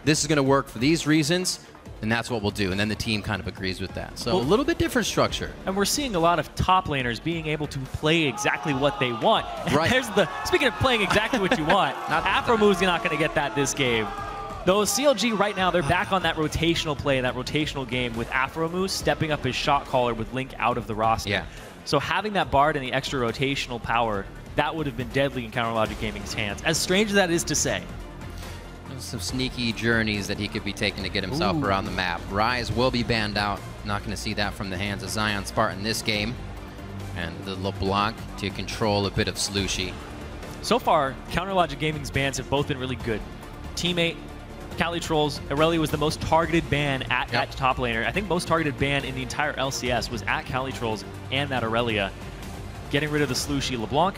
this is going to work for these reasons, and that's what we'll do. And then the team kind of agrees with that. So a little bit different structure. And we're seeing a lot of top laners being able to play exactly what they want. Right. There's the, speaking of playing exactly what you want, Aphromoo not going to get that this game. Though CLG right now, they're back on that rotational play, that rotational game with Aphromoo stepping up his shot caller with Link out of the roster. Yeah. So having that Bard and the extra rotational power, that would have been deadly in CounterLogic Gaming's hands. As strange as that is to say. Some sneaky journeys that he could be taking to get himself around the map. Ryze will be banned out. Not going to see that from the hands of ZionSpartan this game. And the LeBlanc to control a bit of Slooshi. So far, CounterLogic Gaming's bans have both been really good. Teammate, CaliTrolz, Irelia was the most targeted ban at top laner. I think most targeted ban in the entire LCS was at CaliTrolz and that Irelia. Getting rid of the Slooshi LeBlanc.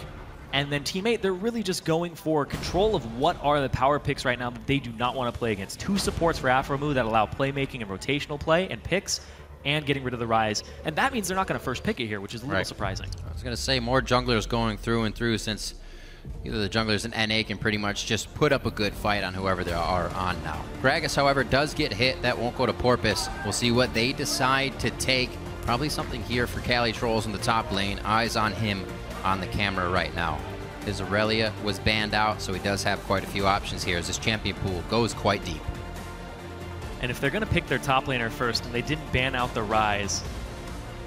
And then Teammate, they're really just going for control of what are the power picks right now that they do not want to play against. 2 supports for Aphromoo that allow playmaking and rotational play and picks, and getting rid of the Ryze. And that means they're not going to first pick it here, which is a little surprising. I was going to say more junglers going through and through, since either the junglers and NA can pretty much just put up a good fight on whoever they are on now. Gragas, however, does get hit. That won't go to Porpoise. We'll see what they decide to take. Probably something here for CaliTrolz in the top lane. Eyes on him on the camera right now. His Irelia was banned out, so he does have quite a few options here as this champion pool goes quite deep. And if they're going to pick their top laner first and they didn't ban out the Ryze,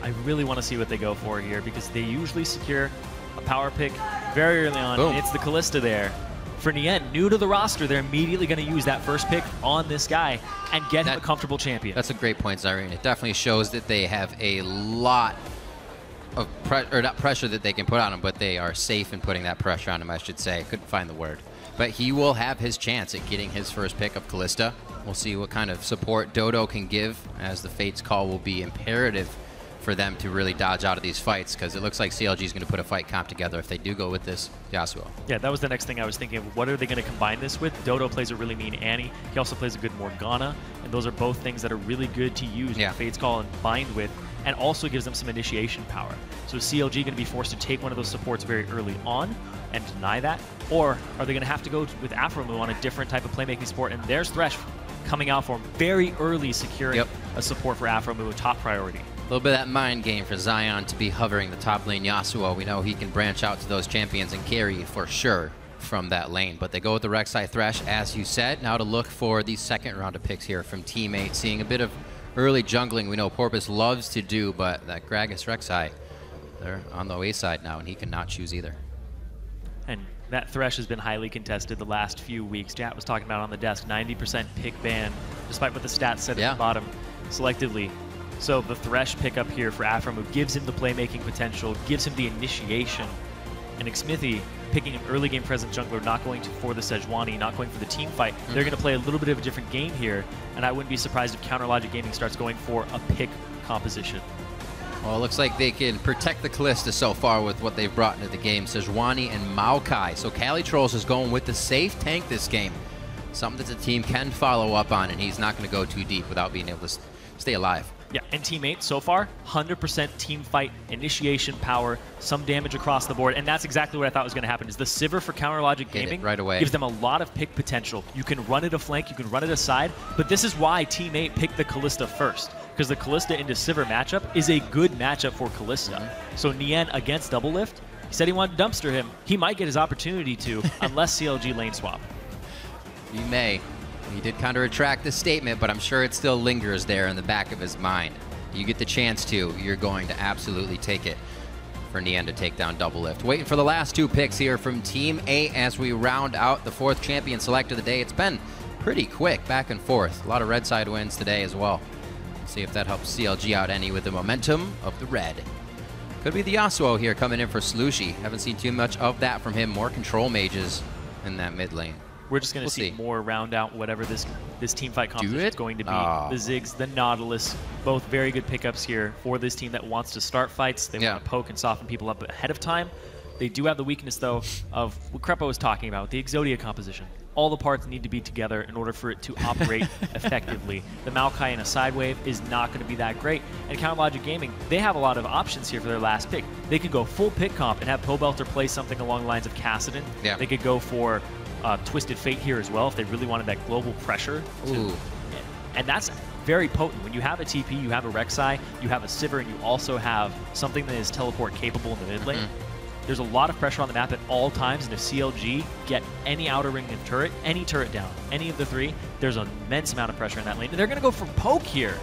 I really want to see what they go for here, because they usually secure a power pick very early on. And it's the Kalista there. For Nien, new to the roster, they're immediately going to use that first pick on this guy and get him a comfortable champion. That's a great point, Zirene. It definitely shows that they have a lot of not pressure that they can put on him, but they are safe in putting that pressure on him, I should say. I couldn't find the word. But he will have his chance at getting his first pick of Kalista. We'll see what kind of support Dodo can give, as the Fates call will be imperative for them to really dodge out of these fights, because it looks like CLG is going to put a fight comp together if they do go with this Yasuo. Yeah, that was the next thing I was thinking of. What are they going to combine this with? Dodo plays a really mean Annie. He also plays a good Morgana, and those are both things that are really good to use with Fates call and bind with, and also gives them some initiation power. So is CLG going to be forced to take one of those supports very early on and deny that? Or are they going to have to go with Aphromoo on a different type of playmaking support? And there's Thresh coming out for him very early, securing a support for Aphromoo, a top priority. A little bit of that mind game for Zion to be hovering the top lane Yasuo. We know he can branch out to those champions and carry for sure from that lane. But they go with the Rek'Sai Thresh, as you said. Now to look for the second round of picks here from Teammate. Seeing a bit of early jungling we know Porpoise loves to do, but that Gragas Rek'Sai, they're on the wayside now, and he cannot choose either. And that Thresh has been highly contested the last few weeks. Jat was talking about on the desk, 90% pick ban, despite what the stats said at the bottom selectively. So the Thresh pickup here for Aphromoo gives him the playmaking potential, gives him the initiation. And Xmithie picking an early game present jungler, not going for the Sejuani, not going for the team fight. They're going to play a little bit of a different game here, and I wouldn't be surprised if CounterLogic Gaming starts going for a pick composition. Well, it looks like they can protect the Kalista so far with what they've brought into the game. Sejuani and Maokai. So CaliTrolz is going with the safe tank this game. Something that the team can follow up on, and he's not going to go too deep without being able to stay alive. Yeah, and Teammate, so far, 100% team fight, initiation power, some damage across the board, and that's exactly what I thought was going to happen, is the Sivir for CounterLogic Gaming right away. gives them a lot of pick potential. You can run it a flank, you can run it aside, but this is why Teammate picked the Kalista first, because the Kalista into Sivir matchup is a good matchup for Kalista. So Nien against Doublelift, he said he wanted to dumpster him. He might get his opportunity to, unless CLG lane swap. He may. He did kind of retract the statement, but I'm sure it still lingers there in the back of his mind. You get the chance to, you're going to absolutely take it for Nien to take down Doublelift. Waiting for the last 2 picks here from Team A as we round out the 4th champion select of the day. It's been pretty quick, back and forth. A lot of red side wins today as well. See if that helps CLG out any with the momentum of the red. Could be the Yasuo here coming in for Slooshi. Haven't seen too much of that from him. More control mages in that mid lane. We're just going to see more round out whatever this team fight competition is going to be. The Ziggs, the Nautilus, both very good pickups here for this team that wants to start fights. They want to poke and soften people up ahead of time. They do have the weakness, though, of what Krepo was talking about, the Exodia composition. All the parts need to be together in order for it to operate effectively. The Maokai in a side wave is not going to be that great. And CounterLogic Gaming, they have a lot of options here for their last pick. They could go full pick comp and have Pobleter play something along the lines of Kassadin. They could go for Twisted Fate here as well if they really wanted that global pressure. And that's very potent. When you have a TP, you have a Rek'Sai, you have a Sivir, and you also have something that is teleport capable in the mid lane. There's a lot of pressure on the map at all times, and if CLG get any outer ring and turret, any turret down, any of the three, there's an immense amount of pressure in that lane. And they're going to go for poke here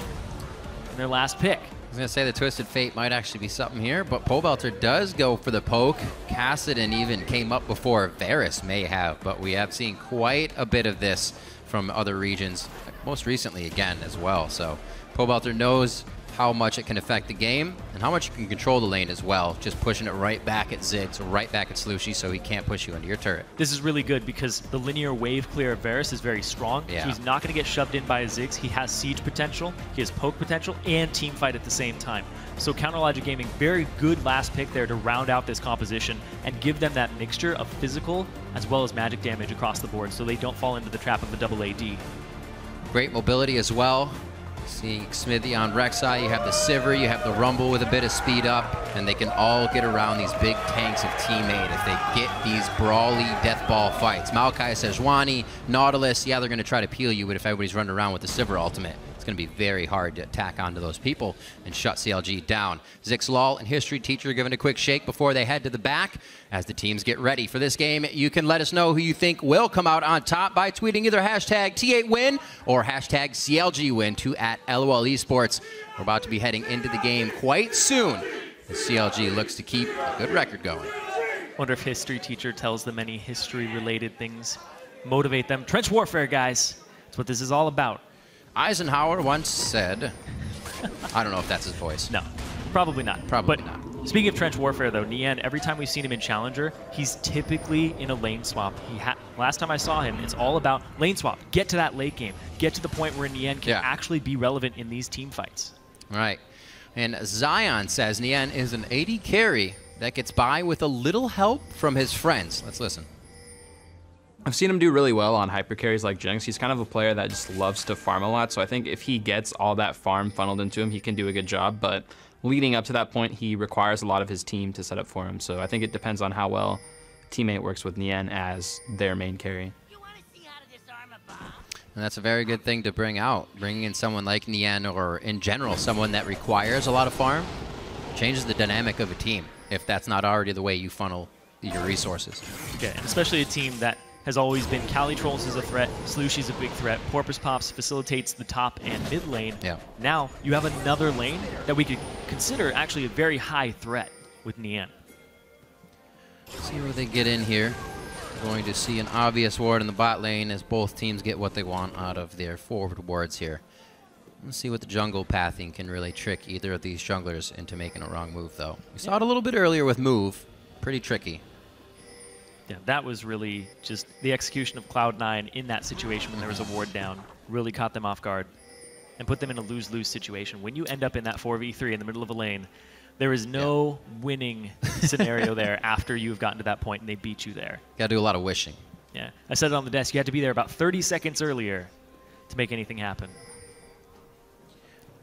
in their last pick. I was going to say the Twisted Fate might actually be something here, but Pobleter does go for the poke. Kassadin even came up before Varus may have, but we have seen quite a bit of this from other regions, most recently again as well. So Pobleter knows how much it can affect the game and how much you can control the lane as well, just pushing it right back at Ziggs or right back at Slooshi so he can't push you into your turret. This is really good because the linear wave clear of Varus is very strong, so he's not going to get shoved in by a Ziggs. He has siege potential, he has poke potential, and team fight at the same time. So CounterLogic Gaming, very good last pick there to round out this composition and give them that mixture of physical as well as magic damage across the board so they don't fall into the trap of the double AD. Great mobility as well. Seeing Xmithie on Rek'Sai, you have the Sivir, you have the Rumble with a bit of speed up, and they can all get around these big tanks of teammate if they get these brawly death ball fights. Maokai, Sejuani, Nautilus, yeah, they're going to try to peel you, but if everybody's running around with the Sivir ultimate, it's going to be very hard to attack onto those people and shut CLG down. Zix Lol and History Teacher giving a quick shake before they head to the back. As the teams get ready for this game, you can let us know who you think will come out on top by tweeting either hashtag T8win or hashtag CLGwin to @LOL Esports. We're about to be heading into the game quite soon as CLG looks to keep a good record going. Wonder if History Teacher tells them any history-related things, motivate them. Trench warfare, guys. That's what this is all about. Eisenhower once said, I don't know if that's his voice. No, probably not. Probably not. Speaking of trench warfare, though, Nien, every time we've seen him in Challenger, he's typically in a lane swap. Last time I saw him, it's all about lane swap. Get to that late game. Get to the point where Nien can actually be relevant in these team fights. Right. And Zion says Nien is an AD carry that gets by with a little help from his friends. Let's listen. I've seen him do really well on hyper carries like Jinx. He's kind of a player that just loves to farm a lot, so I think if he gets all that farm funneled into him, he can do a good job, but leading up to that point, he requires a lot of his team to set up for him, so I think it depends on how well teammate works with Nien as their main carry. And that's a very good thing to bring out. Bringing in someone like Nien, or in general, someone that requires a lot of farm, changes the dynamic of a team, if that's not already the way you funnel your resources. Yeah, and especially a team that has always been CaliTrolz is a threat, Slooshi's a big threat, PorpoisePops facilitates the top and mid lane. Now you have another lane that we could consider actually a very high threat with Nien. See where they get in here. We're going to see an obvious ward in the bot lane as both teams get what they want out of their forward wards here. Let's see what the jungle pathing can really trick either of these junglers into making a wrong move, though. We saw it a little bit earlier with move. Pretty tricky. Yeah, that was really just the execution of Cloud9 in that situation when there was a ward down. Really caught them off guard and put them in a lose-lose situation. When you end up in that 4v3 in the middle of a lane, there is no winning scenario there after you've gotten to that point and they beat you there. Gotta do a lot of wishing. Yeah, I said it on the desk. You had to be there about 30 seconds earlier to make anything happen.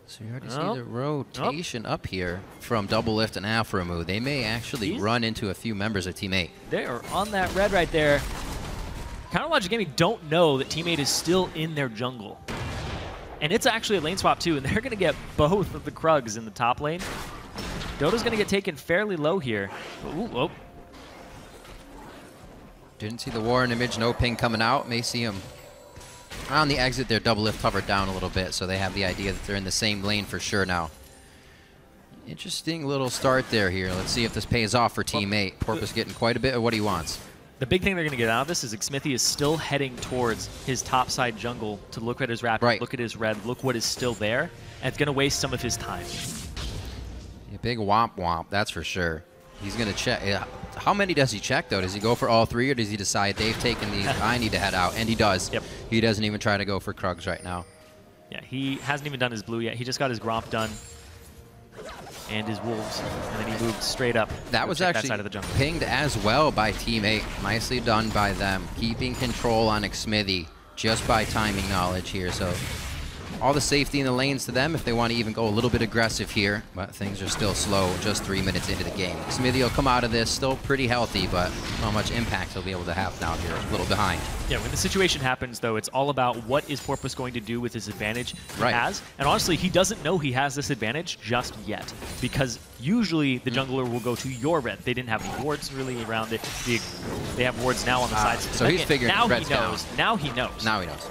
So you already see the rotation up here from Doublelift and Aphromoo. They may actually run into a few members of Team 8. They are on that red right there. CounterLogic Gaming don't know that Team 8 is still in their jungle. And it's actually a lane swap too, and they're going to get both of the Krugs in the top lane. Dodo's going to get taken fairly low here. Ooh, oh. Didn't see the Warren image, no ping coming out. May see him on the exit there. Doublelift hovered down a little bit, so they have the idea that they're in the same lane for sure now. Interesting little start there here. Let's see if this pays off for Team 8. Porpoise getting quite a bit of what he wants. The big thing they're going to get out of this is Xmithie is still heading towards his topside jungle to look at his raptor, look at his red, look what is still there, and it's going to waste some of his time. A big womp womp, that's for sure. He's going to check. How many does he check, though? Does he go for all three, or does he decide they've taken these, I need to head out? And he does. Yep. He doesn't even try to go for Krugs right now. Yeah, he hasn't even done his blue yet. He just got his Gromp done and his Wolves, and then he moved straight up. That was actually side of the jungle. Pinged as well by Team 8. Nicely done by them. Keeping control on Xmithie just by timing knowledge here. So all the safety in the lanes to them if they want to even go a little bit aggressive here. But things are still slow, just 3 minutes into the game. Xmithie will come out of this still pretty healthy, but not much impact he'll be able to have now here, a little behind. Yeah, when the situation happens, though, it's all about what is Porpoise going to do with his advantage he has. And honestly, he doesn't know he has this advantage just yet, because usually the jungler will go to your red. They didn't have any wards really around it. They have wards now on the sides. So he's figuring now red's he knows. down. Now he knows. Now he knows.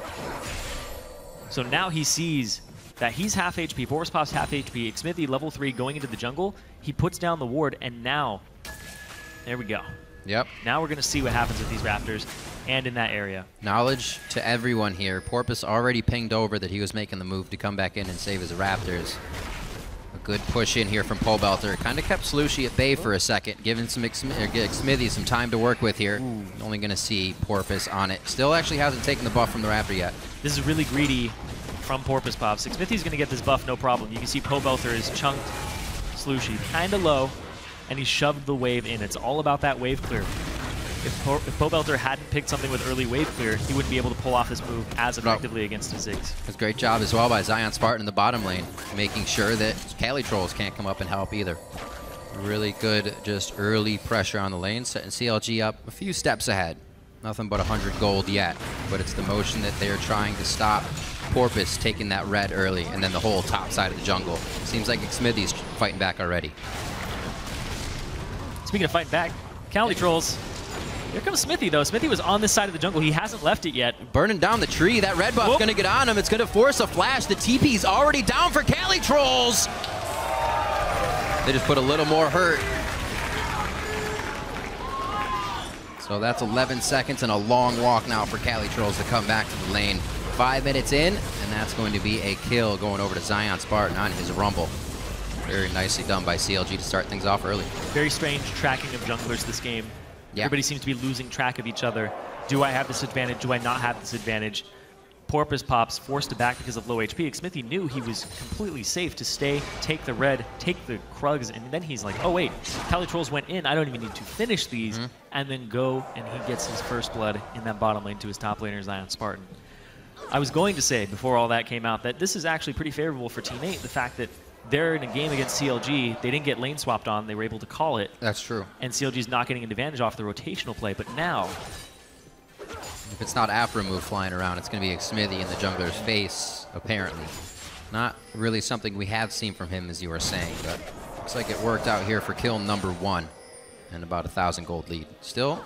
So now he sees that he's half HP, PorpoisePops half HP, Xmithie level 3 going into the jungle. He puts down the ward, and now, there we go. Yep. Now we're going to see what happens with these Raptors and in that area. Knowledge to everyone here. Porpoise already pinged over that he was making the move to come back in and save his Raptors. A good push in here from Pobleter. Kind of kept Slooshi at bay for a second, giving some Xmithie some time to work with here. Ooh. Only going to see Porpoise on it. Still actually hasn't taken the buff from the Raptor yet. This is really greedy from PorpoisePops. Xmithie's going to get this buff no problem. You can see Pobleter is chunked Slooshi kind of low, and he shoved the wave in. It's all about that wave clear. If Pobleter hadn't picked something with early wave clear, he wouldn't be able to pull off this move as effectively against the Ziggs. It's a great job as well by ZionSpartan in the bottom lane, making sure that CaliTrolz can't come up and help either. Really good just early pressure on the lane, setting CLG up a few steps ahead. Nothing but 100 gold yet, but it's the motion that they're trying to stop Porpoise taking that red early, and then the whole top side of the jungle. Seems like Xmithie's fighting back already. Speaking of fighting back, CaliTrolz. Here comes Xmithie, though. Xmithie was on this side of the jungle. He hasn't left it yet. Burning down the tree. That red buff's going to get on him. It's going to force a flash. The TP's already down for CaliTrolz. They just put a little more hurt. So that's 11 seconds and a long walk now for CaliTrolz to come back to the lane. 5 minutes in, and that's going to be a kill going over to ZionSpartan on his Rumble. Very nicely done by CLG to start things off early. Very strange tracking of junglers this game. Yeah. Everybody seems to be losing track of each other. Do I have this advantage? Do I not have this advantage? PorpoisePops forced it back because of low HP. Xmithie knew he was completely safe to stay, take the red, take the Krugs, and then he's like, oh wait, CaliTrolz went in, I don't even need to finish these, and then go, and he gets his first blood in that bottom lane to his top laner, ZionSpartan. I was going to say, before all that came out, that this is actually pretty favorable for Team 8, the fact that they're in a game against CLG, they didn't get lane swapped on, they were able to call it. That's true. And CLG's not getting an advantage off the rotational play, but now, if it's not Aphromoo flying around, it's going to be Xmithie in the jungler's face, apparently. Not really something we have seen from him, as you were saying, but looks like it worked out here for kill number 1 and about 1,000 gold lead. Still,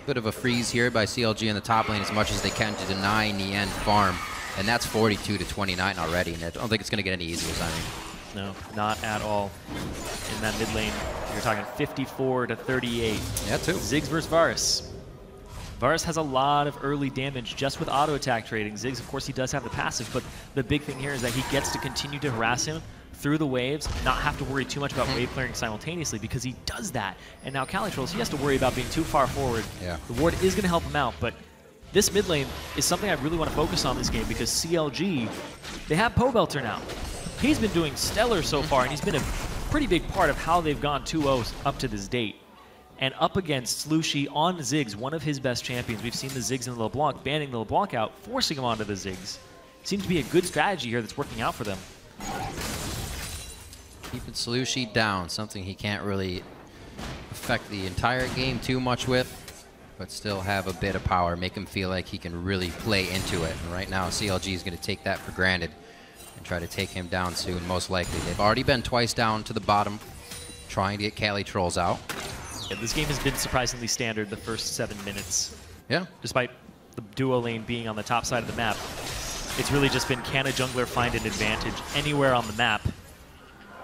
a bit of a freeze here by CLG in the top lane as much as they can to deny Nien farm, and that's 42 to 29 already, and I don't think it's going to get any easier, Simon. No, not at all. In that mid lane, you're talking 54 to 38. Yeah, too. Ziggs versus Varus. Varus has a lot of early damage just with auto attack trading. Ziggs, of course, he does have the passive, but the big thing here is that he gets to continue to harass him through the waves, not have to worry too much about wave clearing simultaneously because he does that. And now CaliTrolz, he has to worry about being too far forward. Yeah. The ward is going to help him out, but this mid lane is something I really want to focus on this game because CLG, they have Pobleter now. He's been doing stellar so far, and he's been a pretty big part of how they've gone 2-0 up to this date. And up against Slooshi on Ziggs, one of his best champions. We've seen the Ziggs and the LeBlanc, banning the LeBlanc out, forcing him onto the Ziggs. Seems to be a good strategy here that's working out for them. Keeping Slooshi down, something he can't really affect the entire game too much with, but still have a bit of power, make him feel like he can really play into it. And right now, CLG is going to take that for granted and try to take him down soon, most likely. They've already been twice down to the bottom, trying to get CaliTrolz out. Yeah, this game has been surprisingly standard the first 7 minutes. Yeah. Despite the duo lane being on the top side of the map, it's really just been, can a jungler find an advantage anywhere on the map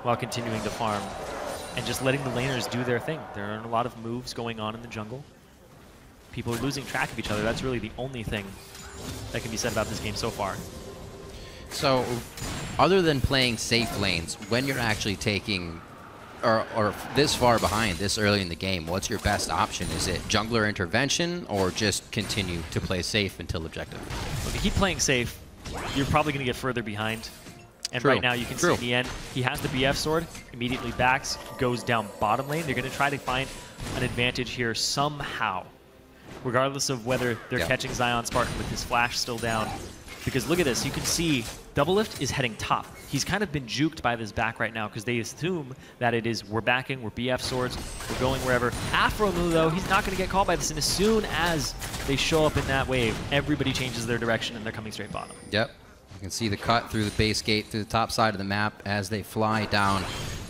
while continuing to farm and just letting the laners do their thing. There are a lot of moves going on in the jungle. People are losing track of each other. That's really the only thing that can be said about this game so far. So, other than playing safe lanes, when you're actually taking or this far behind, this early in the game, what's your best option? Is it jungler intervention or just continue to play safe until objective? If you keep playing safe, you're probably going to get further behind. And right now you can see Nien, he has the BF sword, immediately backs, goes down bottom lane. They're going to try to find an advantage here somehow, regardless of whether they're catching ZionSpartan with his flash still down. Because look at this, you can see Doublelift is heading top. He's kind of been juked by this back right now because they assume that it is we're backing, we're BF swords, we're going wherever. Aphromoo though, he's not going to get called by this, and as soon as they show up in that wave, everybody changes their direction and they're coming straight bottom. Yep. You can see the cut through the base gate, through the top side of the map as they fly down.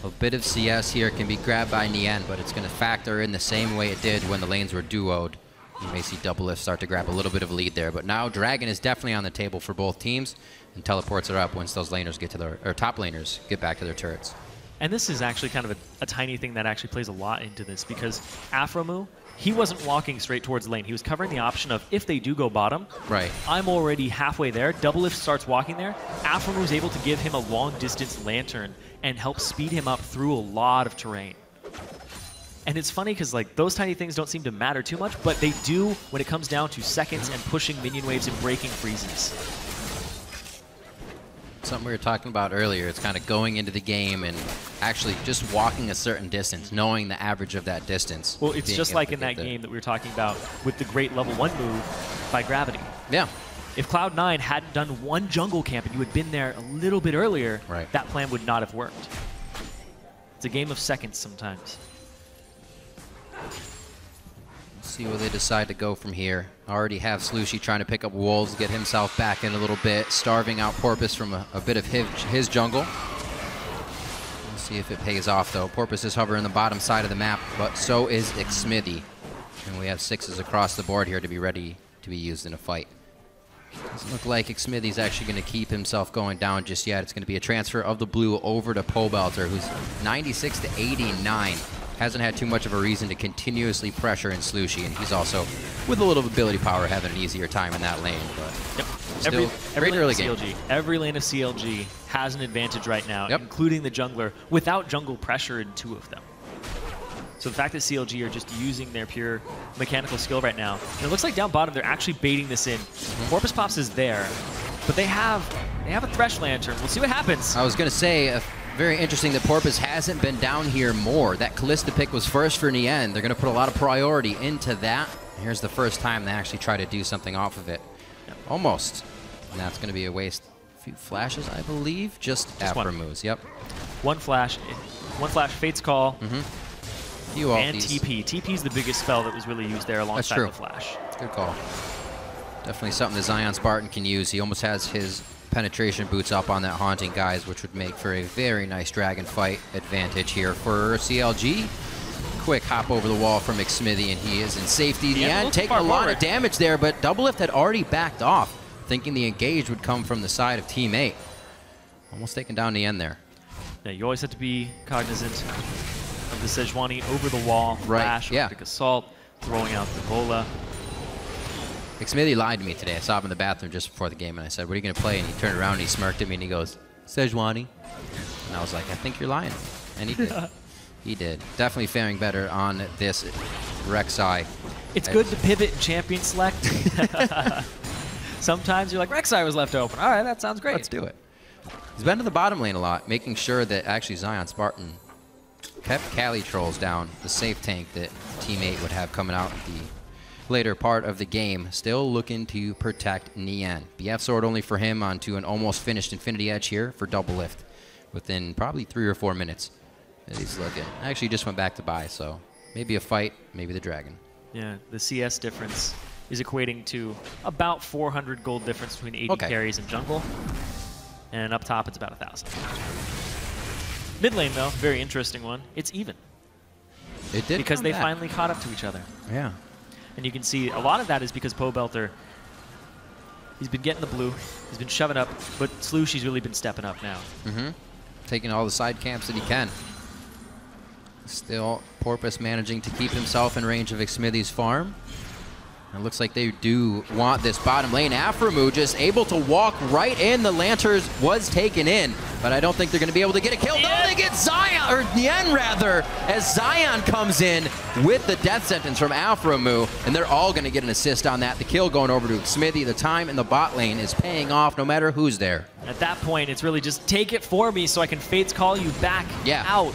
A bit of CS here can be grabbed by Nien, but it's going to factor in the same way it did when the lanes were duoed. You may see Doublelift start to grab a little bit of a lead there, but now Dragon is definitely on the table for both teams, and teleports are up once those laners get to their, or top laners get back to their turrets. And this is actually kind of a tiny thing that actually plays a lot into this, because Aphromoo, he wasn't walking straight towards the lane. He was covering the option of, if they do go bottom, right, I'm already halfway there. Doublelift starts walking there. Aphromoo is able to give him a long-distance lantern and help speed him up through a lot of terrain. And it's funny because like those tiny things don't seem to matter too much, but they do when it comes down to seconds and pushing minion waves and breaking freezes. Something we were talking about earlier, it's kind of going into the game and actually just walking a certain distance, knowing the average of that distance. Well, it's just like in that game that we were talking about with the great level 1 move by Gravity. Yeah. If Cloud9 hadn't done one jungle camp and you had been there a little bit earlier, right, that plan would not have worked. It's a game of seconds sometimes. See where they decide to go from here. Already have Slooshi trying to pick up wolves, get himself back in a little bit, starving out Porpoise from a bit of his jungle. We'll see if it pays off though. Porpoise is hovering the bottom side of the map, but so is Xmithie. And we have 6s across the board here to be ready to be used in a fight. Doesn't look like Xmithie's actually going to keep himself going down just yet. It's going to be a transfer of the blue over to Pobleter, who's 96 to 89. Hasn't had too much of a reason to continuously pressure in Slooshi, and he's also, with a little ability power, having an easier time in that lane. But yep, still, every lane early of CLG, game. Every lane of CLG has an advantage right now, yep, including the jungler, without jungle pressure in 2 of them. So the fact that CLG are just using their pure mechanical skill right now, and it looks like down bottom they're actually baiting this in. PorpoisePops is there, but they have a Thresh lantern. We'll see what happens. I was going to say, very interesting that Porpoise hasn't been down here more. That Kalista pick was first for Nien. They're going to put a lot of priority into that. Here's the first time they actually try to do something off of it. Yep. Almost. And that's going to be a waste. A few flashes, I believe. Just Aphromoos. Yep. One flash, Fate's Call, and ultis. TP. TP's the biggest spell that was really used there alongside the flash. Good call. Definitely something that ZionSpartan can use. He almost has his penetration boots up on that Haunting guys, which would make for a very nice dragon fight advantage here for CLG. Quick hop over the wall from Xmithie, and he is in safety. Nien taking a lot of damage there, but Doublelift had already backed off, thinking the engage would come from the side of Team 8. Almost taking down Nien there. Yeah, you always have to be cognizant of the Sejuani over the wall, flash, Arctic Assault, throwing out the Bola. Xmithie lied to me today. I saw him in the bathroom just before the game, and I said, "What are you going to play?" And he turned around and he smirked at me, and he goes, "Sejuani." And I was like, "I think you're lying." And he did. He did. Definitely faring better on this Rek'Sai. It's good to pivot and champion select. Sometimes you're like, Rek'Sai was left open. All right, that sounds great. Let's do it. He's been to the bottom lane a lot, making sure that actually ZionSpartan kept CaliTrolz down, the safe tank that Team 8 would have coming out the later part of the game. Still looking to protect Nien. BF sword only for him onto an almost finished Infinity Edge here for Doublelift within probably 3 or 4 minutes. He's looking. I actually just went back to buy, so maybe a fight, maybe the dragon. Yeah, the CS difference is equating to about 400 gold difference between AD carries and jungle. And up top, it's about 1,000. Mid lane, though, very interesting one. It's even. It did because they finally caught up to each other. Yeah. And you can see a lot of that is because Pobleter, he's been getting the blue, he's been shoving up, but Slooshi's really been stepping up now. Taking all the side camps that he can. Still, Porpoise managing to keep himself in range of Xmithie's farm. It looks like they do want this bottom lane. Aphromoo just able to walk right in. The Lanterns was taken in, but I don't think they're going to be able to get a kill. No, they get Zion, or Nien rather, as Zion comes in with the death sentence from Aphromoo, and they're all going to get an assist on that. The kill going over to Xmithie. The time in the bot lane is paying off no matter who's there. At that point, it's really just take it for me so I can Fates call you back out.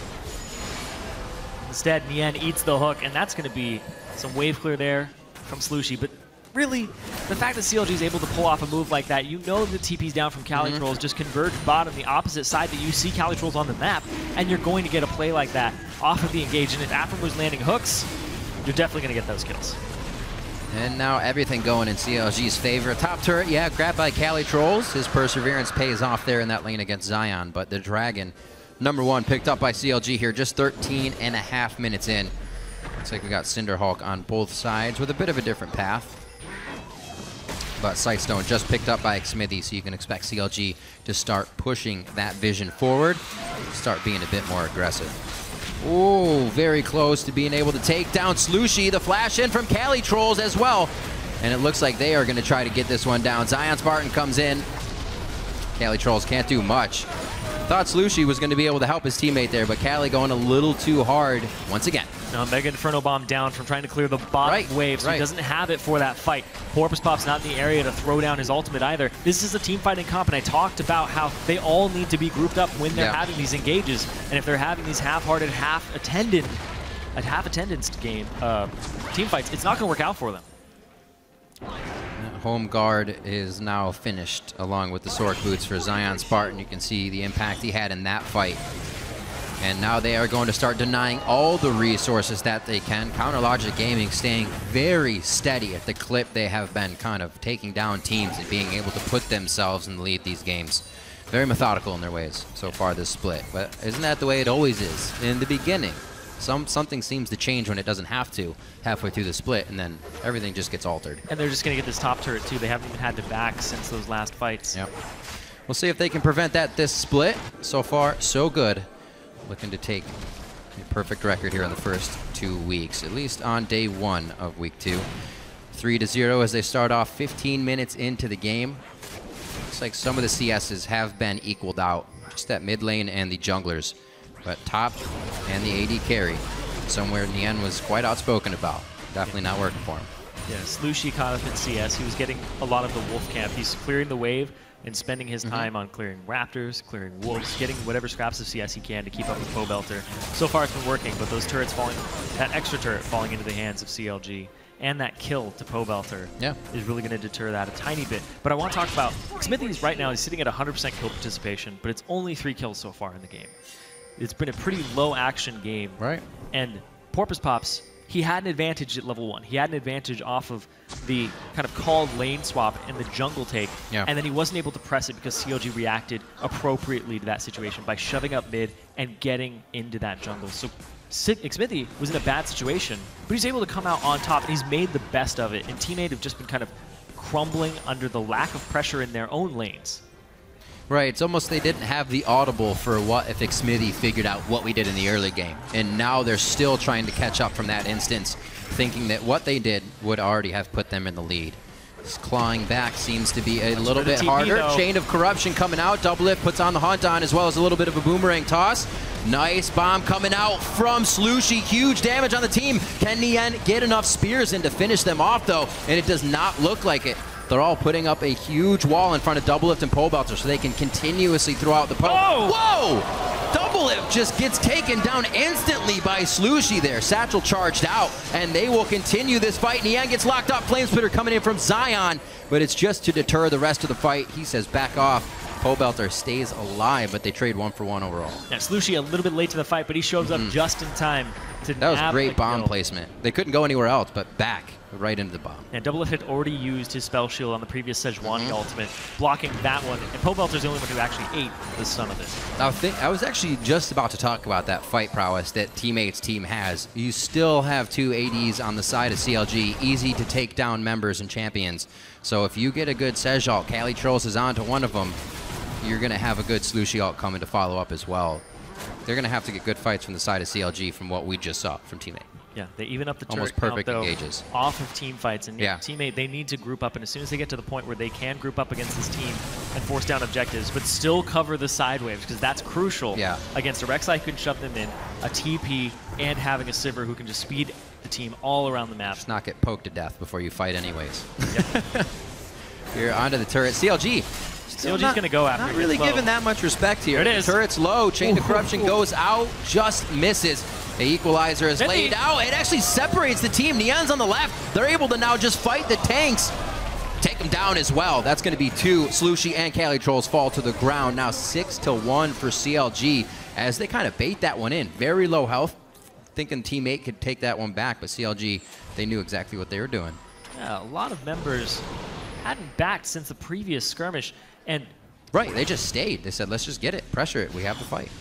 Instead, Nien eats the hook, and that's going to be some wave clear there from Slooshi, but really, the fact that CLG is able to pull off a move like that, you know the TP's down from CaliTrolz, just converge bottom, the opposite side that you see CaliTrolz on the map, and you're going to get a play like that off of the engage. And if Aphromoo landing hooks, you're definitely going to get those kills. And now everything going in CLG's favor. Top turret, yeah, grabbed by CaliTrolz. His perseverance pays off there in that lane against Zion, but the Dragon, #1, picked up by CLG here, just 13.5 minutes in. Looks like we got Cinderhulk on both sides with a bit of a different path. But Sightstone just picked up by Xmithie, so you can expect CLG to start pushing that vision forward, start being a bit more aggressive. Oh, very close to being able to take down Slooshi. The flash in from CaliTrolz as well. And it looks like they are going to try to get this one down. ZionSpartan comes in. CaliTrolz can't do much. Thought Slooshi was going to be able to help his teammate there, but Cali going a little too hard once again. Now Mega Inferno Bomb down from trying to clear the bottom wave, so he doesn't have it for that fight. PorpoisePops not in the area to throw down his ultimate either. This is a team fighting comp, and I talked about how they all need to be grouped up when they're having these engages, and if they're having these half-hearted, half-attendance game team fights, it's not going to work out for them. Home guard is now finished along with the Sork boots for ZionSpartan. You can see the impact he had in that fight. And now they are going to start denying all the resources that they can. CounterLogic Gaming staying very steady at the clip they have been kind of taking down teams and being able to put themselves in the lead these games. Very methodical in their ways so far this split. But isn't that the way it always is in the beginning? Something seems to change when it doesn't have to halfway through the split, and then everything just gets altered. And they're just going to get this top turret too. They haven't even had to back since those last fights. Yep. We'll see if they can prevent that this split. So far, so good. Looking to take a perfect record here in the first 2 weeks, at least on day 1 of week 2. 3-0 as they start off 15 minutes into the game. Looks like some of the CSs have been equaled out. Just that mid lane and the junglers. But top and the AD carry, somewhere Nien was quite outspoken about. Definitely not working for him. Yeah, Slooshi caught up in CS. He was getting a lot of the wolf camp. He's clearing the wave and spending his time on clearing raptors, clearing wolves, getting whatever scraps of CS he can to keep up with Pobleter. So far it's been working, but those turrets falling, that extra turret falling into the hands of CLG, and that kill to Pobleter is really going to deter that a tiny bit. But I want to talk about Xmithie's right now. He's sitting at 100% kill participation, but it's only 3 kills so far in the game. It's been a pretty low action game. Right. And PorpoisePops, he had an advantage at level 1. He had an advantage off of the kind of called lane swap and the jungle take. Yeah. And then he wasn't able to press it because CLG reacted appropriately to that situation by shoving up mid and getting into that jungle. So Xmithie was in a bad situation, but he's able to come out on top, and he's made the best of it. And teammates have just been kind of crumbling under the lack of pressure in their own lanes. Right, it's almost they didn't have the audible for what if Xmithie figured out what we did in the early game. And now they're still trying to catch up from that instance, thinking that what they did would already have put them in the lead. This clawing back seems to be a little bit harder. Chain of Corruption coming out. Doublelift puts on the Hunt on, as well as a little bit of a boomerang toss. Nice bomb coming out from Slooshi. Huge damage on the team. Can Nien get enough spears in to finish them off, though? And it does not look like it. They're all putting up a huge wall in front of Doublelift and Pobleter so they can continuously throw out the poke. Whoa! Doublelift just gets taken down instantly by Slooshi there. Satchel charged out, and they will continue this fight. Nien gets locked up. Flamesplitter coming in from Zion, but it's just to deter the rest of the fight. He says back off. Pobleter stays alive, but they trade 1-for-1 overall. Yeah, Slooshi a little bit late to the fight, but he shows up just in time to That was great bomb placement. They couldn't go anywhere else, but back right into the bomb. And Doublelift had already used his spell shield on the previous Sejuani ultimate, blocking that one. And Pobleter's the only one who actually ate the stun of it. I was actually just about to talk about that fight prowess that Teammates' team has. You still have 2 ADs on the side of CLG, easy to take down members and champions. So if you get a good Sej ult, CaliTrolz is onto one of them, you're going to have a good Slooshi ult coming to follow up as well. They're going to have to get good fights from the side of CLG from what we just saw from Teammate. Yeah, they even up the turret almost perfect count, though, engages off of team fights. And Teammate, they need to group up. And as soon as they get to the point where they can group up against this team and force down objectives, but still cover the side waves, because that's crucial against a Rek'Sai who can shove them in, a TP, and having a Sivir who can just speed the team all around the map. Just not get poked to death before you fight anyways. Here onto the turret. CLG's going to go after it. Not really giving that much respect here. There it is. Turret's low. Chain of Corruption goes out, just misses. The equalizer is laid out. It actually separates the team. Nien's on the left. They're able to now just fight the tanks. Take them down as well. That's going to be 2. Slooshi and CaliTrolz fall to the ground. Now 6-1 for CLG as they kind of bait that one in. Very low health. Thinking teammate could take that one back, but CLG, they knew exactly what they were doing. Yeah, a lot of members hadn't backed since the previous skirmish. And right, they just stayed. They said, let's just get it. Pressure it. We have to fight.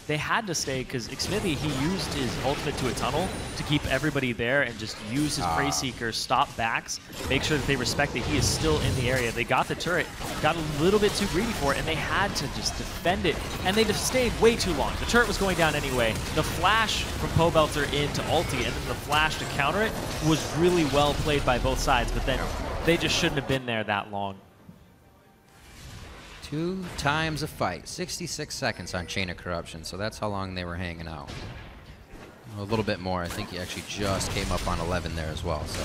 They had to stay because Xmithie, he used his ultimate to a tunnel to keep everybody there and just use his Prey Seeker, stop backs, make sure that they respect that he is still in the area. They got the turret, got a little bit too greedy for it, and they had to just defend it. And they just stayed way too long. The turret was going down anyway. The flash from Pobleter into ulti and then the flash to counter it was really well played by both sides, but then they just shouldn't have been there that long. 2 times a fight, 66 seconds on Chain of Corruption, so that's how long they were hanging out. A little bit more. I think he actually just came up on 11 there as well, so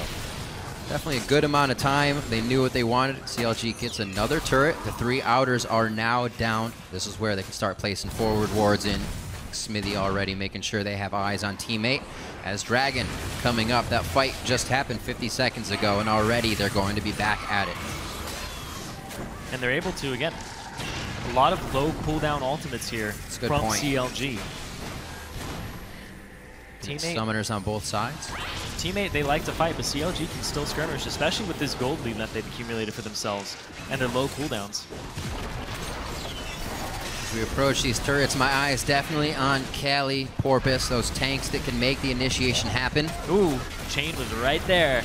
definitely a good amount of time. They knew what they wanted. CLG gets another turret. The 3 outers are now down. This is where they can start placing forward wards in. Xmithie already making sure they have eyes on teammate. As Dragon coming up, that fight just happened 50 seconds ago, and already they're going to be back at it. And they're able to, again, a lot of low cooldown ultimates here from CLG. Teammate, summoners on both sides. Teammate, they like to fight, but CLG can still skirmish, especially with this gold lead that they've accumulated for themselves and their low cooldowns. As we approach these turrets, my eye is definitely on Cali, Porpoise, those tanks that can make the initiation happen. Ooh, Chain was right there.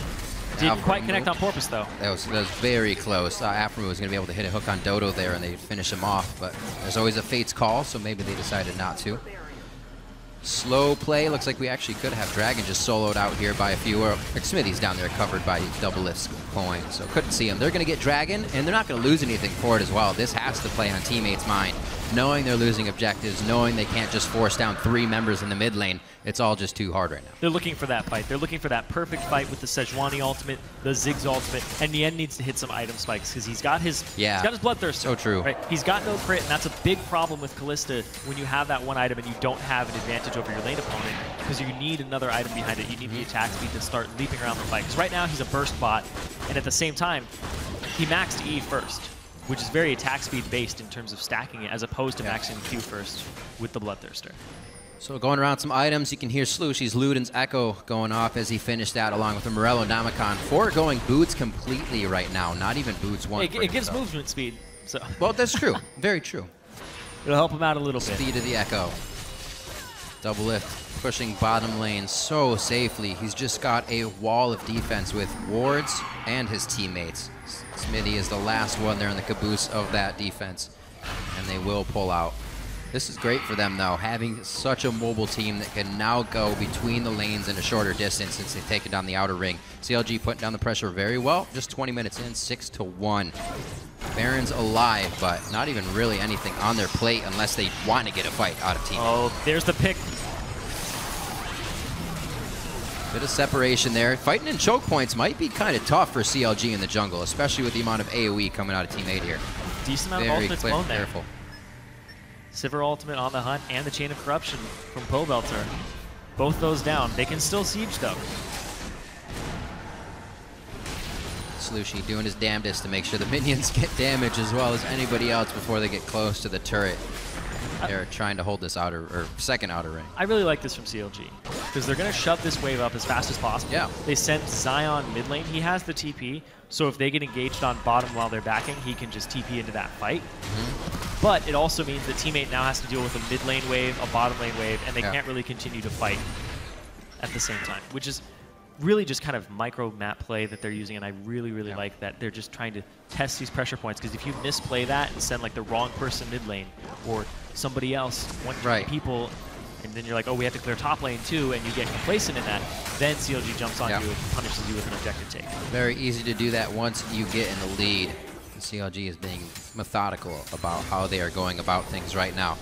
Didn't quite connect on Porpoise, though. That was very close. Aphromoo was going to be able to hit a hook on Dodo there, and they'd finish him off. But there's always a Fate's call, so maybe they decided not to. Slow play. Looks like we actually could have Dragon just soloed out here by a few. Xmithie's down there covered by Doublelift's coin, so couldn't see him. They're going to get Dragon, and they're not going to lose anything for it as well. This has to play on teammates' mind. Knowing they're losing objectives, knowing they can't just force down 3 members in the mid lane, it's all just too hard right now. They're looking for that fight. They're looking for that perfect fight with the Sejuani ultimate, the Ziggs ultimate, and Nien needs to hit some item spikes because he's got his Bloodthirster. So true. Right? He's got no crit, and that's a big problem with Kalista when you have that one item and you don't have an advantage over your lane opponent because you need another item behind it. You need the attack speed to start leaping around the fight. Because right now he's a burst bot, and at the same time, he maxed E first, which is very attack speed based in terms of stacking it, as opposed to maxing Q first with the Bloodthirster. So going around some items, you can hear Slooshi's Luden's Ekko going off as he finished that, along with the Morello Namicon. Foregoing boots completely right now, not even boots one. It gives movement speed. So. Well, that's true. Very true. It'll help him out a little bit. Speed of the Ekko. Doublelift pushing bottom lane so safely. He's just got a wall of defense with wards and his teammates. Xmithie is the last one there in the caboose of that defense, and they will pull out. This is great for them, though, having such a mobile team that can now go between the lanes in a shorter distance since they've taken down the outer ring. CLG putting down the pressure very well. Just 20 minutes in, 6-1. Baron's alive, but not even really anything on their plate unless they want to get a fight out of team. Oh, there's the pick. Bit of separation there. Fighting in choke points might be kind of tough for CLG in the jungle, especially with the amount of AoE coming out of Team 8 here. Decent amount of ultimates blown there. Careful. Sivir ultimate on the hunt and the Chain of Corruption from Pobleter. Both those down. They can still siege, though. Slooshi doing his damnedest to make sure the minions get damage as well as anybody else before they get close to the turret. They're trying to hold this outer, or second outer ring. I really like this from CLG because they're going to shove this wave up as fast as possible. Yeah. They sent Zion mid lane. He has the TP, so if they get engaged on bottom while they're backing, he can just TP into that fight. But it also means the teammate now has to deal with a mid lane wave, a bottom lane wave, and they can't really continue to fight at the same time, which is really just kind of micro map play that they're using, and I really like that. They're just trying to test these pressure points, because if you misplay that and send like the wrong person mid lane, or somebody else, one people, and then you're like, oh, we have to clear top lane too, and you get complacent in that, then CLG jumps on you and punishes you with an objective take. Very easy to do that once you get in the lead. CLG is being methodical about how they are going about things right now.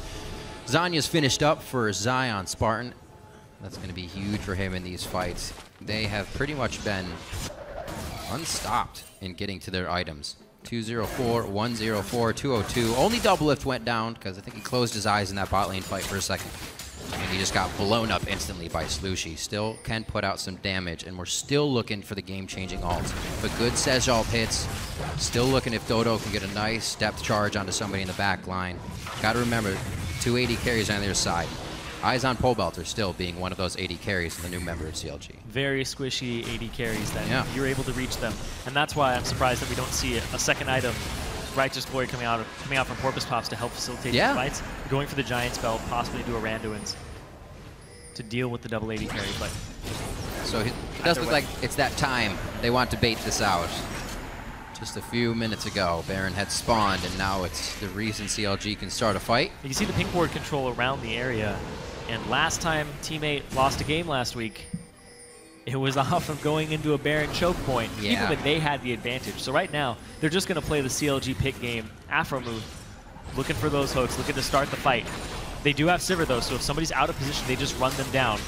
Zanya's finished up for ZionSpartan. That's going to be huge for him in these fights. They have pretty much been unstopped in getting to their items. 204, 104, 202. Only Doublelift went down because I think he closed his eyes in that bot lane fight for a second. And he just got blown up instantly by Slooshi. Still can put out some damage, and we're still looking for the game-changing ults. But good Sej hits. Still looking if Dodo can get a nice depth charge onto somebody in the back line. Got to remember, 2 AD carries on their side. Eyes on Pobleter still being one of those AD carries, the new member of CLG. Very squishy AD carries that you're able to reach them. And that's why I'm surprised that we don't see a second item, Righteous Glory, coming out from PorpoisePops to help facilitate these fights. Going for the Giant spell, possibly do a Randuin's to deal with the double AD carry. But so it does look like it's that time they want to bait this out. Just a few minutes ago, Baron had spawned, and now it's the reason CLG can start a fight. You can see the pink ward control around the area. And last time Teammate lost a game last week, it was off of going into a Baron choke point, even when they had the advantage. So right now, they're just going to play the CLG pick game. Aphromoo looking for those hooks, looking to start the fight. They do have Sivir though, so if somebody's out of position, they just run them down.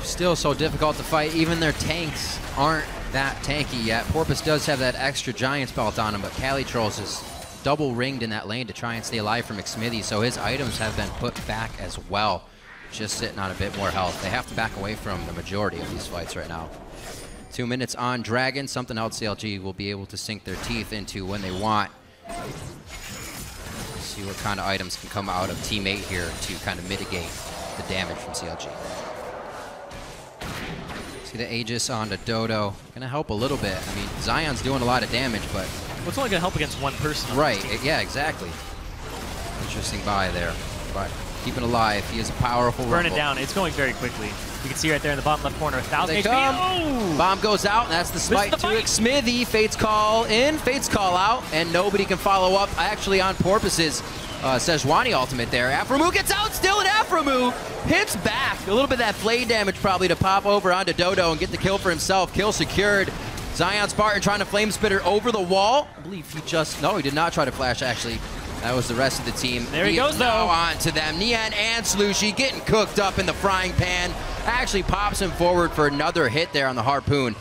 Still so difficult to fight. Even their tanks aren't that tanky yet. Porpoise does have that extra Giant's belt on him, but CaliTrolz is double ringed in that lane to try and stay alive from Xmithie, so his items have been put back as well. Just sitting on a bit more health. They have to back away from the majority of these fights right now. 2 minutes on Dragon, something else CLG will be able to sink their teeth into when they want. See what kind of items can come out of Teammate here to kind of mitigate the damage from CLG. See the Aegis onto Dodo. Gonna help a little bit. I mean, Zion's doing a lot of damage, but... Well, it's only gonna help against one person. Right, yeah, exactly. Interesting buy there. But keeping alive, he is a powerful Burn rumble. it down. It's going very quickly. You can see right there in the bottom left corner, 1,000 HP. Oh! Bomb goes out, and that's the smite to Xmithie. Fate's call in, Fate's call out, and nobody can follow up actually on Porpoise's Sejuani ultimate there. Aphromoo gets out still, and Aphromoo hits back. A little bit of that flame damage probably to pop over onto Dodo and get the kill for himself. Kill secured. ZionSpartan trying to flame spitter over the wall. I believe he just, no, he did not try to flash actually. That was the rest of the team. There he goes, though. On to them. Nien and Slooshi getting cooked up in the frying pan. Actually pops him forward for another hit there on the harpoon.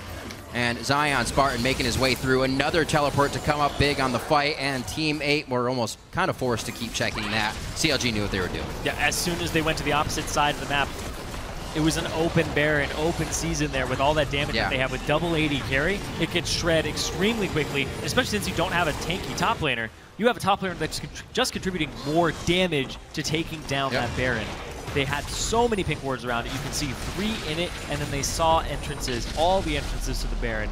And ZionSpartan making his way through. Another teleport to come up big on the fight. And Team 8 were almost kind of forced to keep checking that. CLG knew what they were doing. Yeah, as soon as they went to the opposite side of the map, it was an open Baron, open season there with all that damage that they have with double AD carry. It can shred extremely quickly, especially since you don't have a tanky top laner. You have a top laner that's just contributing more damage to taking down that Baron. They had so many pink wards around it. You can see 3 in it, and then they saw entrances, all the entrances to the Baron.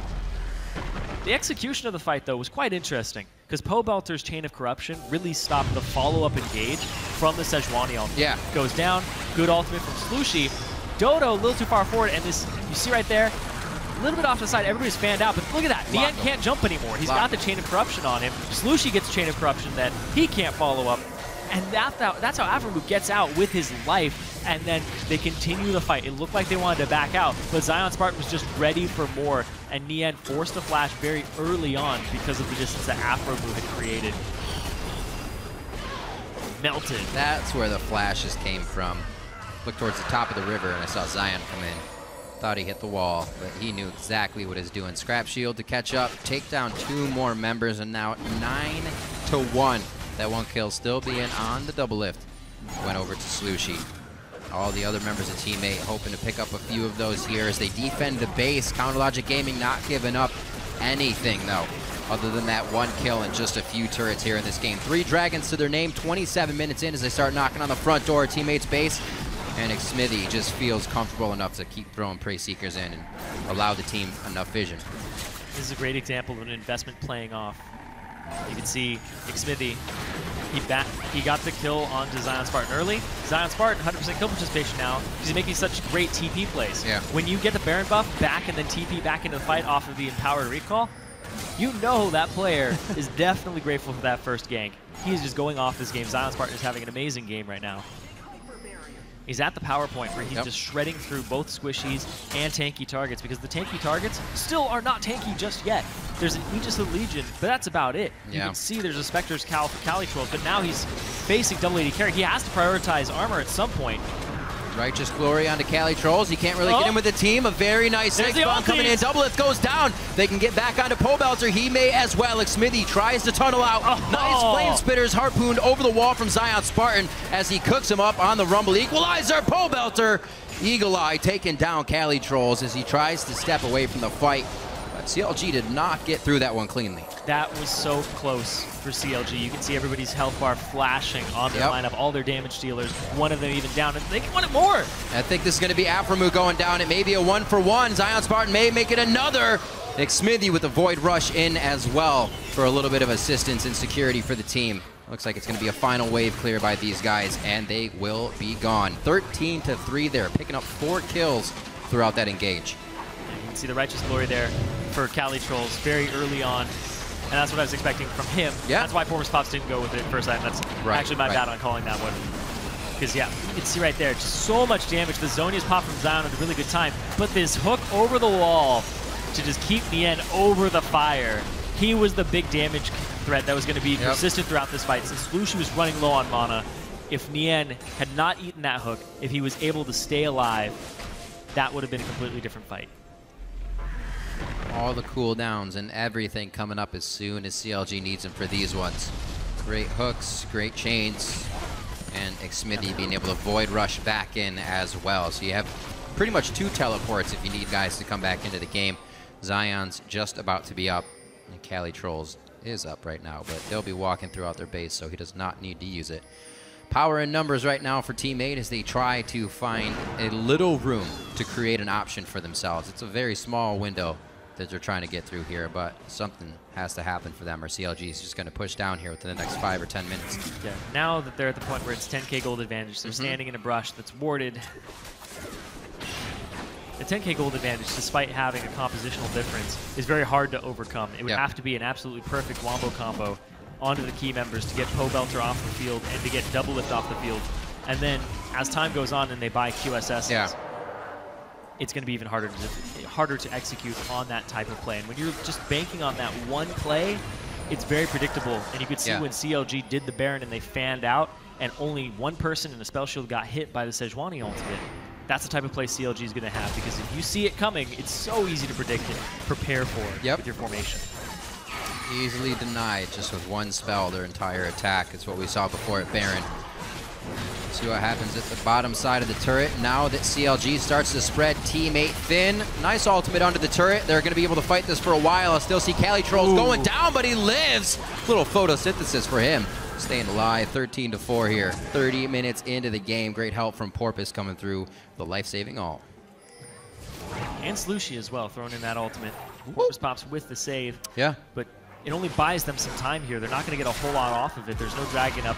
The execution of the fight, though, was quite interesting, because Pobleter's Chain of Corruption really stopped the follow-up engage from the Sejuani ultimate. Yeah. Goes down, good ultimate from Slooshi. Dodo a little too far forward, and this, you see right there, a little bit off the side, everybody's fanned out, but look at that, Nien can't jump anymore. He's got the Chain of Corruption on him. Slooshi gets Chain of Corruption that he can't follow up, and that's how Aphromoo gets out with his life, and then they continue the fight. It looked like they wanted to back out, but ZionSpartan was just ready for more, and Nien forced a flash very early on because of the distance that Aphromoo had created. Melted. That's where the flashes came from. Looked towards the top of the river, and I saw Zion come in. Thought he hit the wall, but he knew exactly what he was doing. Scrap shield to catch up, take down 2 more members, and now 9-1. That 1 kill still being on the Doublelift. Went over to Slooshi. All the other members of Team 8 hoping to pick up a few of those here as they defend the base. CounterLogic Gaming not giving up anything, though, other than that 1 kill and just a few turrets here in this game. 3 dragons to their name, 27 minutes in as they start knocking on the front door of Teammate's base. And Xmithie just feels comfortable enough to keep throwing Prey Seekers in and allow the team enough vision. This is a great example of an investment playing off. You can see Xmithie, he got the kill onto ZionSpartan early. ZionSpartan, 100% kill participation now, because he's making such great TP plays. Yeah. When you get the Baron buff back and then TP back into the fight off of the Empowered Recall, you know that player is definitely grateful for that first gank. He is just going off this game. ZionSpartan is having an amazing game right now. He's at the power point where he's just shredding through both squishies and tanky targets, because the tanky targets still are not tanky just yet. There's an Aegis of the Legion, but that's about it. You can see there's a Spectre's Cal for CaliTrolz, but now he's facing double AD carry. He has to prioritize armor at some point. Righteous Glory onto CaliTrolz. He can't really get in with the team. A very nice Ziggs bomb coming in. Doublelift goes down. They can get back onto Pobleter. He may as well. Xmithie tries to tunnel out. Nice flame spitters harpooned over the wall from ZionSpartan as he cooks him up on the Rumble Equalizer. Pobleter, Eagle Eye taking down CaliTrolz as he tries to step away from the fight. But CLG did not get through that one cleanly. That was so close for CLG. You can see everybody's health bar flashing on their lineup, all their damage dealers, one of them even down, and they can want it more. I think this is going to be Aphromoo going down. It may be a 1-for-1. ZionSpartan may make it another. Xmithie with the Void Rush in as well for a little bit of assistance and security for the team. Looks like it's going to be a final wave clear by these guys, and they will be gone. 13-3 there, picking up 4 kills throughout that engage. And you can see the Righteous Glory there for CaliTrolz very early on. And that's what I was expecting from him. Yeah. That's why PorpoisePops didn't go with it first time. That's actually my bad on calling that one. Because, yeah, you can see right there, just so much damage. The Zonia's pop from Zion at a really good time. But this hook over the wall to just keep Nien over the fire. He was the big damage threat that was going to be persistent throughout this fight. Since Slooshi was running low on mana, if Nien had not eaten that hook, if he was able to stay alive, that would have been a completely different fight. All the cooldowns and everything coming up as soon as CLG needs them for these ones. Great hooks, great chains, and Xmithie being able to Void Rush back in as well. So you have pretty much 2 teleports if you need guys to come back into the game. Zion's just about to be up, and CaliTrolz is up right now, but they'll be walking throughout their base, so he does not need to use it. Power in numbers right now for Team 8 as they try to find a little room to create an option for themselves. It's a very small window that they're trying to get through here, but something has to happen for them, or CLG is just going to push down here within the next 5 or 10 minutes. Yeah, now that they're at the point where it's 10k gold advantage, they're standing in a brush that's warded. The 10k gold advantage, despite having a compositional difference, is very hard to overcome. It would have to be an absolutely perfect wombo combo onto the key members to get Pobleter off the field and to get Doublelift off the field. And then, as time goes on and they buy QSSs, it's going to be even harder to execute on that type of play. And when you're just banking on that one play, it's very predictable. And you could see when CLG did the Baron and they fanned out, and only one person in the spell shield got hit by the Sejuani ultimate. That's the type of play CLG is going to have, because if you see it coming, it's so easy to predict and prepare for with your formation. Easily denied just with one spell their entire attack. It's what we saw before at Baron. See what happens at the bottom side of the turret. Now that CLG starts to spread teammate thin. Nice ultimate onto the turret. They're going to be able to fight this for a while. I still see CaliTrolz going down, but he lives. Little photosynthesis for him. Staying alive, 13-4 here. 30 minutes into the game. Great help from Porpoise coming through the life-saving ult. And Slooshi as well, throwing in that ultimate. PorpoisePops with the save. Yeah. But it only buys them some time here. They're not going to get a whole lot off of it. There's no dragon up.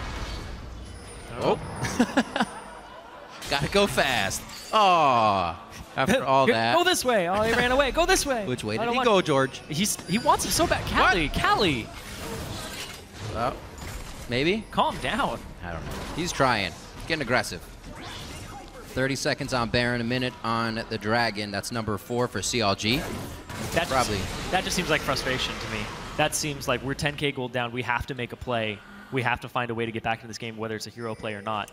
Oh. Gotta go fast. Oh, after all that. Go this way. Oh, he ran away. Go this way. Which way did he go, George? He wants it so bad. Cali. Well, maybe? Calm down. I don't know. He's trying. Getting aggressive. 30 seconds on Baron, a minute on the Dragon. That's number 4 for CLG. That just seems like frustration to me. That seems like we're 10k gold down. We have to make a play. We have to find a way to get back into this game, whether it's a hero play or not.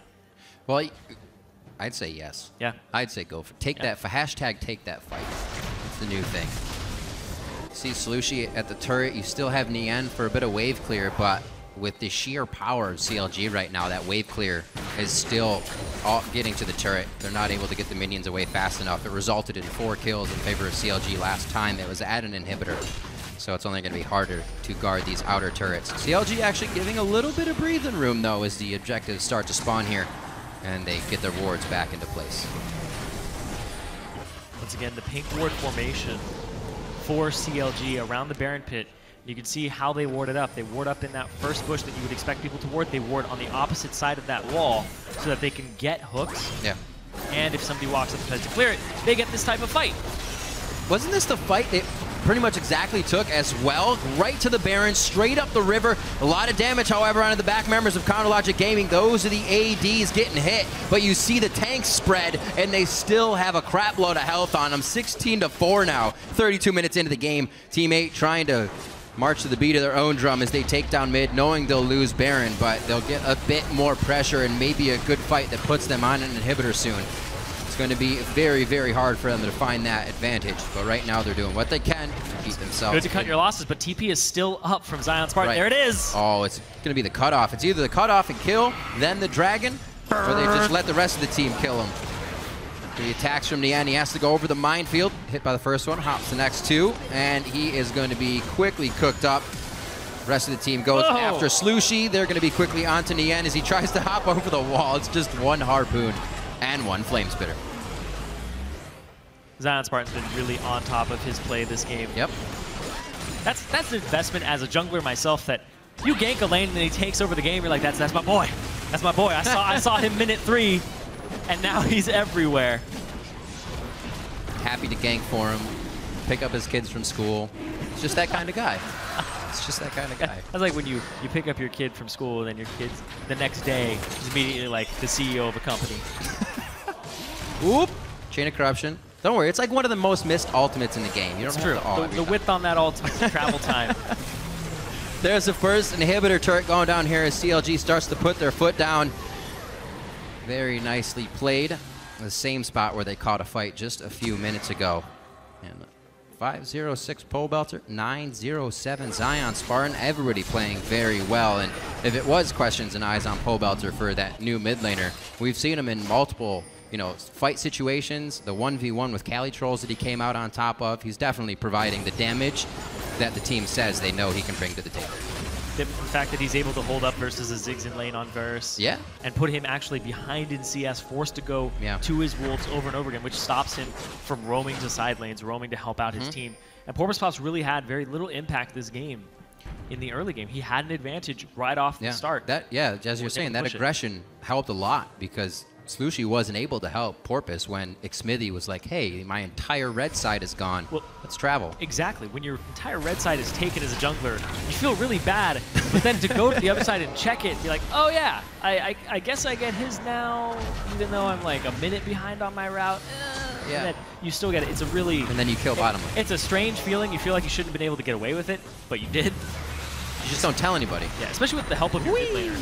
Well, I'd say yes. Yeah. I'd say go for that. For hashtag take that fight. It's the new thing. See Slooshi at the turret. You still have Nien for a bit of wave clear, but with the sheer power of CLG right now, that wave clear is still getting to the turret. They're not able to get the minions away fast enough. It resulted in 4 kills in favor of CLG last time. It was at an inhibitor. So it's only going to be harder to guard these outer turrets. CLG actually giving a little bit of breathing room, though, as the objectives start to spawn here, and they get their wards back into place. Once again, the pink ward formation for CLG around the Baron pit. You can see how they warded up. They ward up in that first bush that you would expect people to ward. They ward on the opposite side of that wall so that they can get hooks. Yeah. And if somebody walks up and tries to clear it, they get this type of fight. Wasn't this the fight it pretty much exactly took as well? Right to the Baron, straight up the river. A lot of damage, however, onto the back members of CounterLogic Gaming. Those are the ADs getting hit, but you see the tanks spread, and they still have a crap load of health on them. 16-4 now, 32 minutes into the game. Team 8 trying to march to the beat of their own drum as they take down mid, knowing they'll lose Baron, but they'll get a bit more pressure and maybe a good fight that puts them on an inhibitor soon. It's going to be very, very hard for them to find that advantage. But right now, they're doing what they can to keep themselves. Good to cut your losses, but TP is still up from ZionSpartan. Right. There it is. Oh, it's going to be the cutoff. It's either the cutoff and kill, then the dragon, or they just let the rest of the team kill him. The attacks from Nien. He has to go over the minefield. Hit by the first one, hops the next two, and he is going to be quickly cooked up. The rest of the team goes after Slooshi. They're going to be quickly onto Nien as he tries to hop over the wall. It's just one harpoon and one flame spitter. ZionSpartan's been really on top of his play this game. Yep. That's an investment as a jungler myself, that you gank a lane and he takes over the game. You're like, that's my boy. That's my boy. I saw him minute 3, and now he's everywhere. Happy to gank for him, pick up his kids from school. It's just that kind of guy. It's just that kind of guy. That's like when you pick up your kid from school and then your kid's the next day is immediately like the CEO of a company. Oop! Chain of Corruption. Don't worry, it's like one of the most missed ultimates in the game. You don't have to The width on that ultimate travel time. There's the first inhibitor turret going down here as CLG starts to put their foot down. Very nicely played. The same spot where they caught a fight just a few minutes ago. And 5-0-6 Pobleter, 9-0-7 ZionSpartan. Everybody playing very well. And if it was questions and eyes on Pobleter for that new mid laner, we've seen him in multiple fight situations. The 1v1 with CaliTrolz that he came out on top of. He's definitely providing the damage that the team says they know he can bring to the table. The fact that he's able to hold up versus a Ziggs in lane on Varus. Yeah. And put him actually behind in CS, forced to go to his wolves over and over again, which stops him from roaming to side lanes, roaming to help out his team. And PorpoisePops really had very little impact this game. In the early game, he had an advantage right off the start. As you're saying, that aggression helped a lot because Slooshi wasn't able to help Porpoise when Xmithie was like, hey, my entire red side is gone. Well, let's travel. Exactly. When your entire red side is taken as a jungler, you feel really bad. But then to go to the other side and check it, be like, oh yeah, I guess I get his now, even though I'm like a minute behind on my route. And then you still get it. It's a really... And then you kill bottom. It's a strange feeling. You feel like you shouldn't have been able to get away with it, but you did. You just don't tell anybody. Yeah, especially with the help of your mid laner,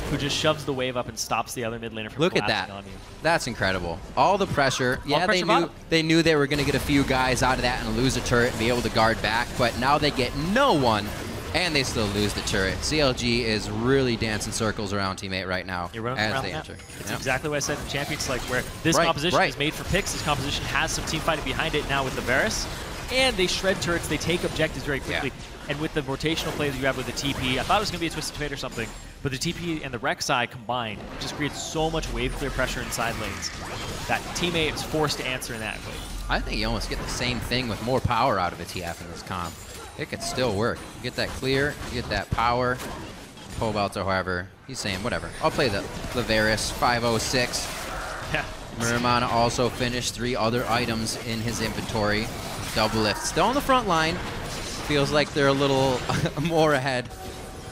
who just shoves the wave up and stops the other mid laner from Look at that. on you. That's incredible. All the pressure. Yeah, they knew they were going to get a few guys out of that and lose a turret and be able to guard back, but now they get no one, and they still lose the turret. CLG is really dancing circles around teammate right now as they enter. It's exactly what I said in Champions, like where this composition is made for picks. This composition has some team fighting behind it now with the Varus, and they shred turrets. They take objectives very quickly. Yeah. And with the rotational play that you have with the TP, I thought it was going to be a Twisted Fate or something, but the TP and the Rek'Sai combined just creates so much wave clear pressure in side lanes that teammate is forced to answer in that way. I think you almost get the same thing with more power out of a TF in this comp. It could still work. You get that clear, you get that power. Pobleter, however, he's saying, whatever. I'll play the Varus 506. Yeah. Muramana also finished 3 other items in his inventory. Doublelift still on the front line. Feels like they're a little more ahead,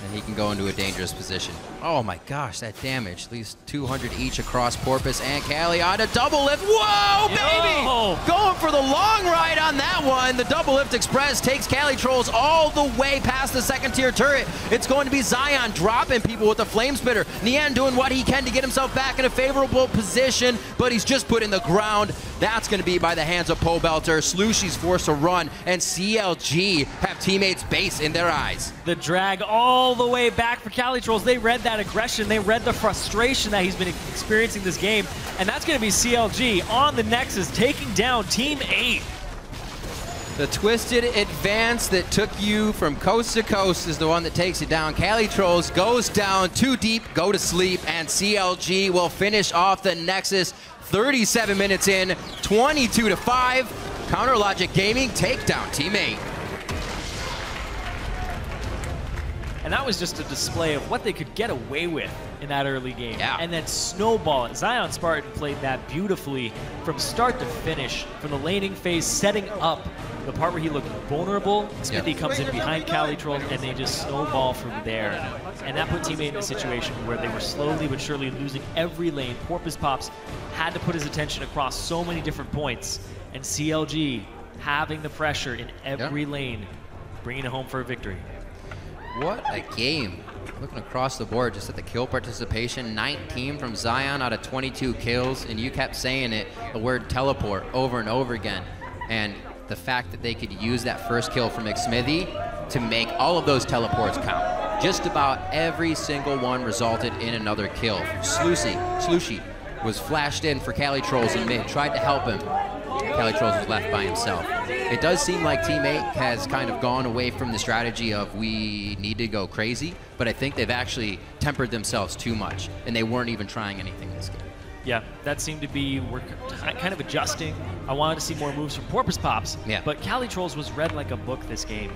and he can go into a dangerous position. Oh my gosh, that damage. At least 200 each across Porpoise and Cali on a Doublelift. Whoa, baby! Going for the long ride on that one. The Doublelift Express takes CaliTrolz all the way past the second tier turret. It's going to be Zion dropping people with the Flame Spitter. Nien doing what he can to get himself back in a favorable position, but he's just put in the ground. That's going to be by the hands of Pobleter. Slooshi's forced to run, and CLG have teammates' base in their eyes. The drag all the way back for CaliTrolz. They read that aggression. They read the frustration that he's been experiencing this game, and that's going to be CLG on the Nexus, taking down Team 8. The twisted advance that took you from coast to coast is the one that takes it down. CaliTrolz goes down too deep, go to sleep, and CLG will finish off the Nexus 37 minutes in, 22-5. Counter Logic Gaming takedown Team 8. And that was just a display of what they could get away with in that early game. Yeah. And then snowball it. ZionSpartan played that beautifully from start to finish, from the laning phase, setting up the part where he looked vulnerable. Xmithie comes in behind CaliTrolz, and they just snowball from there. And that put Team 8 in a situation where they were slowly but surely losing every lane. PorpoisePops had to put his attention across so many different points, and CLG having the pressure in every lane, bringing it home for a victory. What a game Looking across the board, just at the kill participation, 19 from Zion out of 22 kills, and you kept saying it, the word teleport, over and over again. And the fact that they could use that first kill from Xmithie to make all of those teleports count. Just about every single one resulted in another kill. Slooshi was flashed in for CaliTrolz in mid, tried to help him. CaliTrolz was left by himself. It does seem like Team 8 has kind of gone away from the strategy of we need to go crazy, but I think they've actually tempered themselves too much, and they weren't even trying anything this game. Yeah, that seemed to be, we're kind of adjusting. I wanted to see more moves from PorpoisePops, but CaliTrolz was read like a book this game,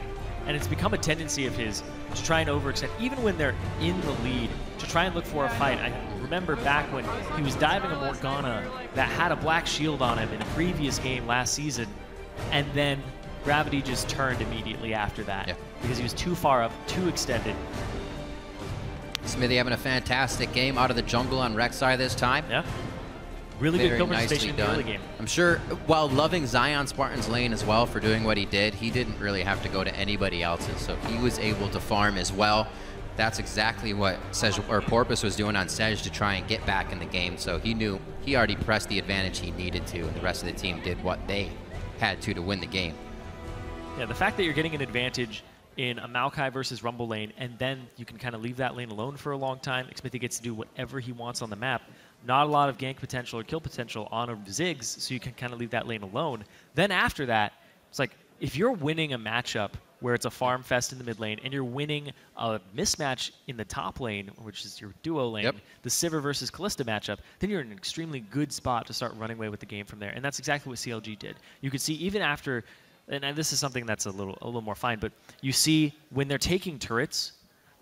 and it's become a tendency of his to try and overextend, even when they're in the lead, to try and look for a fight. I remember back when he was diving a Morgana that had a black shield on him in a previous game last season, and then gravity just turned immediately after that because he was too far up, too extended. Xmithie having a fantastic game out of the jungle on Rek'Sai this time. Yeah. Really good kill participation in the early game. I'm sure, while loving ZionSpartan's lane as well for doing what he did, he didn't really have to go to anybody else's, so he was able to farm as well. That's exactly what Porpoise was doing on Sej to try and get back in the game, so he knew he already pressed the advantage he needed to, and the rest of the team did what they had to win the game. Yeah, the fact that you're getting an advantage in a Maokai versus Rumble lane, and then you can kind of leave that lane alone for a long time. Xmithie gets to do whatever he wants on the map. Not a lot of gank potential or kill potential on a Ziggs, so you can kind of leave that lane alone. Then after that, it's like, if you're winning a matchup where it's a farm fest in the mid lane, and you're winning a mismatch in the top lane, which is your duo lane, the Sivir versus Kalista matchup, then you're in an extremely good spot to start running away with the game from there. And that's exactly what CLG did. You could see even after, and this is something that's a little more fine, but you see when they're taking turrets,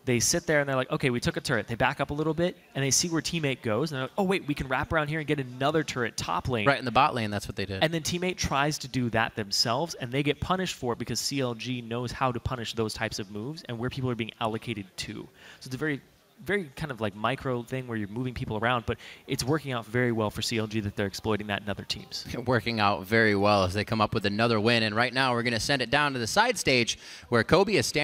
they sit there and they're like, okay, we took a turret. They back up a little bit, and they see where teammate goes, and they're like, oh, wait, we can wrap around here and get another turret top lane. Right, in the bot lane, that's what they did. And then teammate tries to do that themselves, and they get punished for it because CLG knows how to punish those types of moves and where people are being allocated to. So it's a very, very kind of like micro thing where you're moving people around, but it's working out very well for CLG that they're exploiting that in other teams. Working out very well as they come up with another win, and right now we're going to send it down to the side stage where Kobe is standing